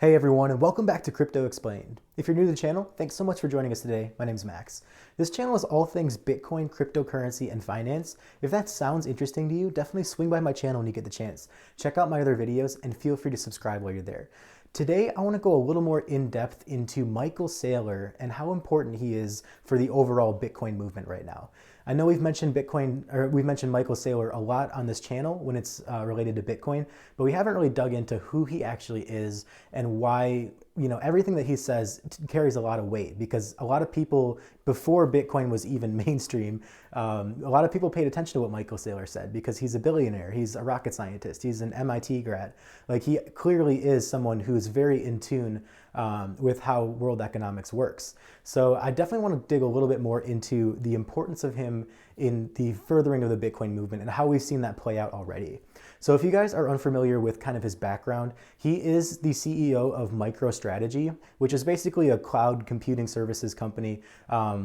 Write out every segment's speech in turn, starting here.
Hey everyone, and welcome back to Crypto Explained. If you're new to the channel, thanks so much for joining us today. My name's Max. This channel is all things Bitcoin, cryptocurrency, and finance. If that sounds interesting to you, definitely swing by my channel when you get the chance. Check out my other videos and feel free to subscribe while you're there. Today, I want to go a little more in depth into Michael Saylor and how important he is for the overall Bitcoin movement right now. I know we've mentioned Michael Saylor a lot on this channel when it's related to Bitcoin, but we haven't really dug into who he actually is and why, everything that he says carries a lot of weight, because a lot of people, before Bitcoin was even mainstream, a lot of people paid attention to what Michael Saylor said because he's a billionaire, he's a rocket scientist, he's an MIT grad. Like, he clearly is someone who's very in tune with how world economics works. So I definitely want to dig a little bit more into the importance of him in the furthering of the Bitcoin movement and how we've seen that play out already. So if you guys are unfamiliar with kind of his background, he is the CEO of MicroStrategy, which is basically a cloud computing services company.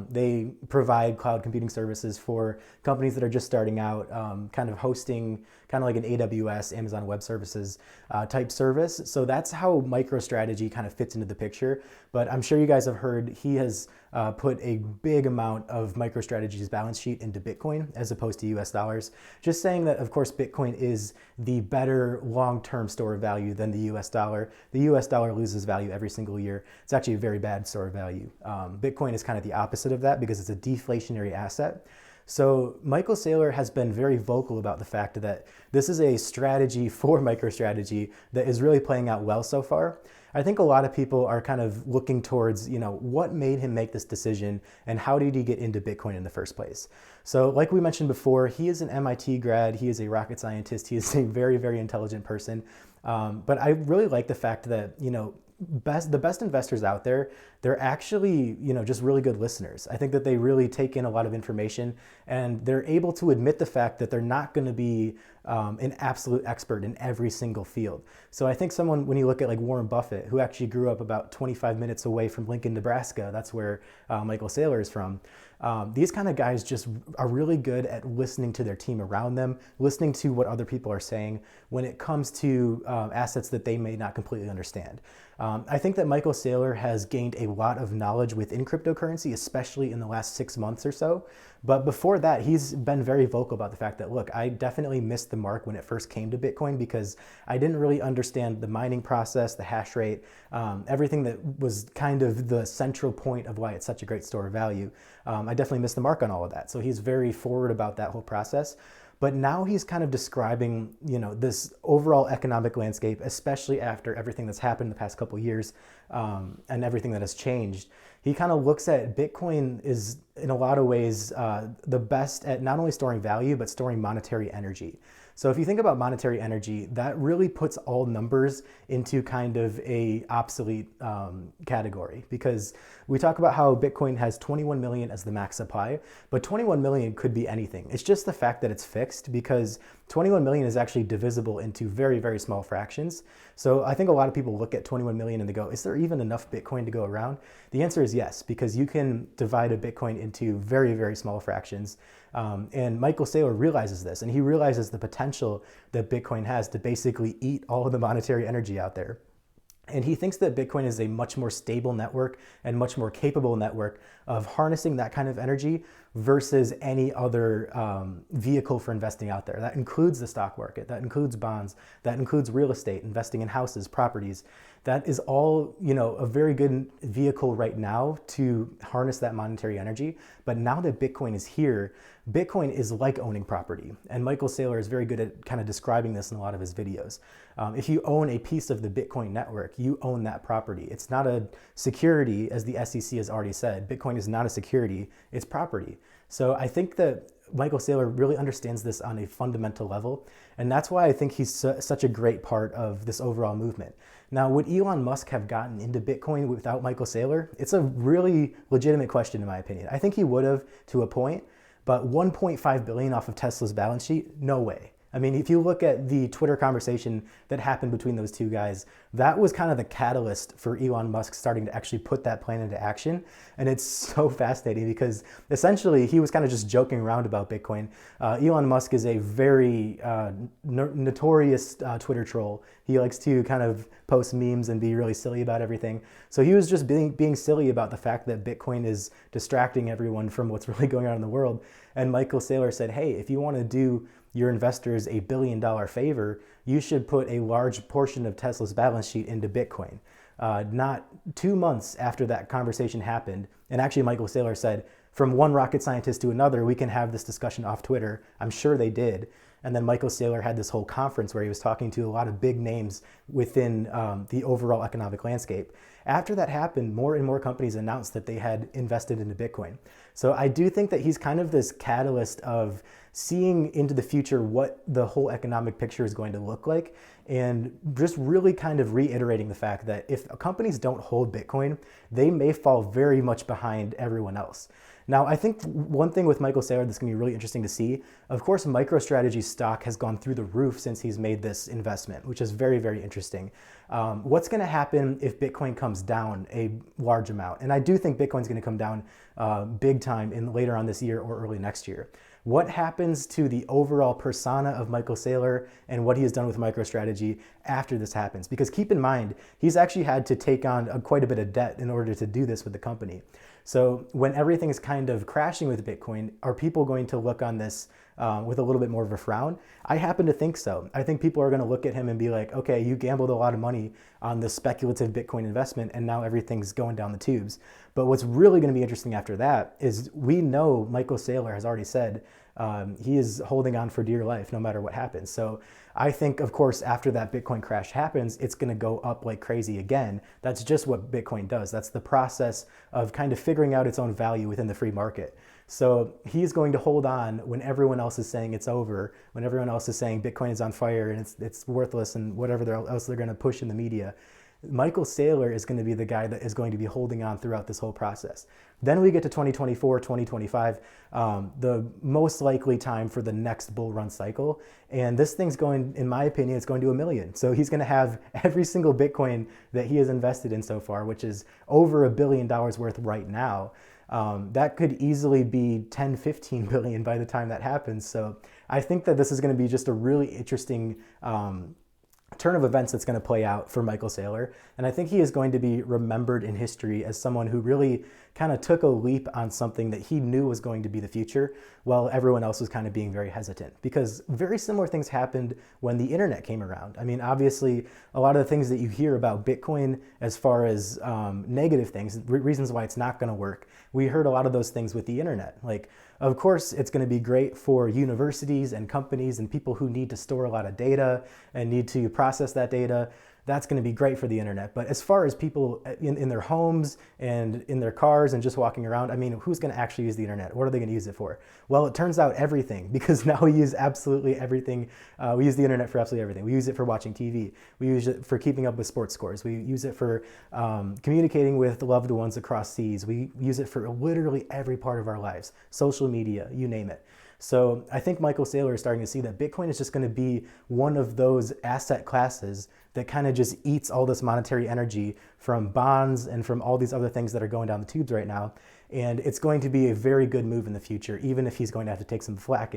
They provide cloud computing services for companies that are just starting out, kind of hosting, kind of like an AWS, Amazon Web Services type service. So that's how MicroStrategy kind of fits into the picture. But I'm sure you guys have heard he has put a big amount of MicroStrategy's balance sheet into Bitcoin as opposed to US dollars. Just saying that, of course, Bitcoin is the better long-term store of value than the US dollar. The US dollar loses value every single year. It's actually a very bad store of value. Bitcoin is kind of the opposite of that because it's a deflationary asset. So Michael Saylor has been very vocal about the fact that this is a strategy for MicroStrategy that is really playing out well so far. I think a lot of people are kind of looking towards, what made him make this decision and how did he get into Bitcoin in the first place? So like we mentioned before, he is an MIT grad, he is a rocket scientist, he is a very, very intelligent person. But I really like the fact that, the best investors out there, they're actually, just really good listeners. I think that they really take in a lot of information and they're able to admit the fact that they're not going to be an absolute expert in every single field. So I think when you look at like Warren Buffett, who actually grew up about 25 minutes away from Lincoln, Nebraska, that's where Michael Saylor is from. These kind of guys just are really good at listening to their team around them, listening to what other people are saying when it comes to assets that they may not completely understand. I think that Michael Saylor has gained a lot of knowledge within cryptocurrency, especially in the last 6 months or so. But before that, he's been very vocal about the fact that, look, I definitely missed the mark when it first came to Bitcoin because I didn't really understand the mining process, the hash rate, everything that was kind of the central point of why it's such a great store of value. I definitely missed the mark on all of that. So he's very forward about that whole process. But now he's kind of describing, this overall economic landscape, especially after everything that's happened in the past couple of years and everything that has changed. He kind of looks at Bitcoin is, in a lot of ways, the best at not only storing value, but storing monetary energy. So if you think about monetary energy, that really puts all numbers into kind of a obsolete category, because we talk about how Bitcoin has 21 million as the max supply, but 21 million could be anything. It's just the fact that it's fixed, because 21 million is actually divisible into very, very small fractions. So I think a lot of people look at 21 million and they go, is there even enough Bitcoin to go around? The answer is yes, because you can divide a Bitcoin into very, very small fractions. And Michael Saylor realizes this, and he realizes the potential that Bitcoin has to basically eat all of the monetary energy out there. And he thinks that Bitcoin is a much more stable network and much more capable network of harnessing that kind of energy versus any other vehicle for investing out there. That includes the stock market, that includes bonds, that includes real estate, investing in houses, properties. That is all, a very good vehicle right now to harness that monetary energy. But now that Bitcoin is here, Bitcoin is like owning property. And Michael Saylor is very good at kind of describing this in a lot of his videos. If you own a piece of the Bitcoin network, you own that property. It's not a security, as the SEC has already said. Bitcoin is not a security, it's property. So I think that Michael Saylor really understands this on a fundamental level. And that's why I think he's such a great part of this overall movement. Now, would Elon Musk have gotten into Bitcoin without Michael Saylor? It's a really legitimate question, in my opinion. I think he would have to a point, but 1.5 billion off of Tesla's balance sheet, no way. I mean, if you look at the Twitter conversation that happened between those two guys, that was kind of the catalyst for Elon Musk starting to actually put that plan into action. And it's so fascinating because essentially he was kind of just joking around about Bitcoin. Elon Musk is a very notorious Twitter troll. He likes to kind of post memes and be really silly about everything. So he was just being silly about the fact that Bitcoin is distracting everyone from what's really going on in the world. And Michael Saylor said, hey, if you want to do your investors a $1 billion favor, you should put a large portion of Tesla's balance sheet into Bitcoin. Not 2 months after that conversation happened, and actually Michael Saylor said, from one rocket scientist to another, we can have this discussion off Twitter. I'm sure they did. And then Michael Saylor had this whole conference where he was talking to a lot of big names within the overall economic landscape. After that happened, more and more companies announced that they had invested into Bitcoin. So I do think that he's kind of this catalyst of seeing into the future what the whole economic picture is going to look like, and just really kind of reiterating the fact that if companies don't hold Bitcoin, they may fall very much behind everyone else. Now, I think one thing with Michael Saylor that's going to be really interesting to see, of course, MicroStrategy stock has gone through the roof since he's made this investment, which is very, very interesting. What's going to happen if Bitcoin comes down a large amount? And I do think Bitcoin's going to come down big time later on this year or early next year. What happens to the overall persona of Michael Saylor and what he has done with MicroStrategy after this happens? Because keep in mind, he's actually had to take on quite a bit of debt in order to do this with the company. So when everything is kind of crashing with Bitcoin, are people going to look on this with a little bit more of a frown? I happen to think so. I think people are going to look at him and be like, okay, you gambled a lot of money on this speculative Bitcoin investment and now everything's going down the tubes. But what's really going to be interesting after that is we know Michael Saylor has already said he is holding on for dear life no matter what happens. So I think, of course, after that Bitcoin crash happens, it's going to go up like crazy again. That's just what Bitcoin does. That's the process of kind of figuring out its own value within the free market. So he's going to hold on when everyone else is saying it's over, when everyone else is saying Bitcoin is on fire and it's worthless and whatever else they're going to push in the media. Michael Saylor is going to be the guy that is going to be holding on throughout this whole process. Then we get to 2024, 2025, the most likely time for the next bull run cycle. And this thing's going, in my opinion, it's going to 1 million. So he's going to have every single Bitcoin that he has invested in so far, which is over $1 billion worth right now. That could easily be 10, 15 billion by the time that happens. So I think that this is going to be just a really interesting turn of events that's going to play out for Michael Saylor. And I think he is going to be remembered in history as someone who really kind of took a leap on something that he knew was going to be the future, while everyone else was kind of being very hesitant. Because very similar things happened when the internet came around. I mean, obviously, a lot of the things that you hear about Bitcoin as far as negative things, reasons why it's not going to work, we heard a lot of those things with the internet. Like, of course, it's going to be great for universities and companies and people who need to store a lot of data and need to process that data. That's going to be great for the internet. But as far as people in their homes and in their cars and just walking around, I mean, who's going to actually use the internet? What are they going to use it for? Well, it turns out everything, because now we use absolutely everything. We use the internet for absolutely everything. We use it for watching TV. We use it for keeping up with sports scores. We use it for communicating with loved ones across seas. We use it for literally every part of our lives. Social media, you name it. So I think Michael Saylor is starting to see that Bitcoin is just going to be one of those asset classes that kind of just eats all this monetary energy from bonds and from all these other things that are going down the tubes right now. And it's going to be a very good move in the future, even if he's going to have to take some flack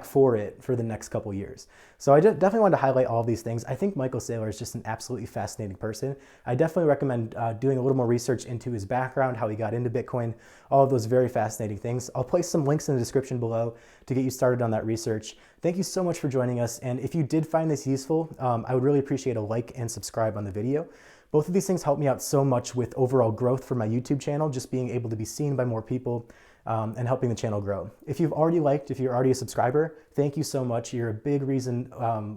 for it for the next couple years. So I definitely wanted to highlight all these things. I think Michael Saylor is just an absolutely fascinating person. I definitely recommend doing a little more research into his background, how he got into Bitcoin, all of those very fascinating things. I'll place some links in the description below to get you started on that research. Thank you so much for joining us. And if you did find this useful, I would really appreciate a like and subscribe on the video. Both of these things help me out so much with overall growth for my YouTube channel, just being able to be seen by more people and helping the channel grow. If you've already liked, if you're already a subscriber, thank you so much. You're a big reason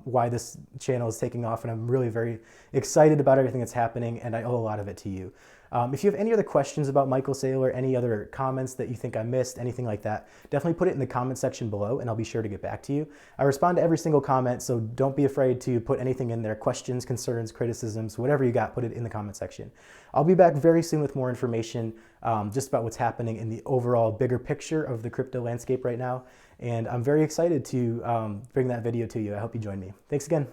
why this channel is taking off, and I'm really very excited about everything that's happening, and I owe a lot of it to you. If you have any other questions about Michael Saylor, any other comments that you think I missed, anything like that, definitely put it in the comment section below and I'll be sure to get back to you. I respond to every single comment, so don't be afraid to put anything in there, questions, concerns, criticisms, whatever you got, put it in the comment section. I'll be back very soon with more information just about what's happening in the overall bigger picture of the crypto landscape right now. And I'm very excited to bring that video to you. I hope you join me. Thanks again.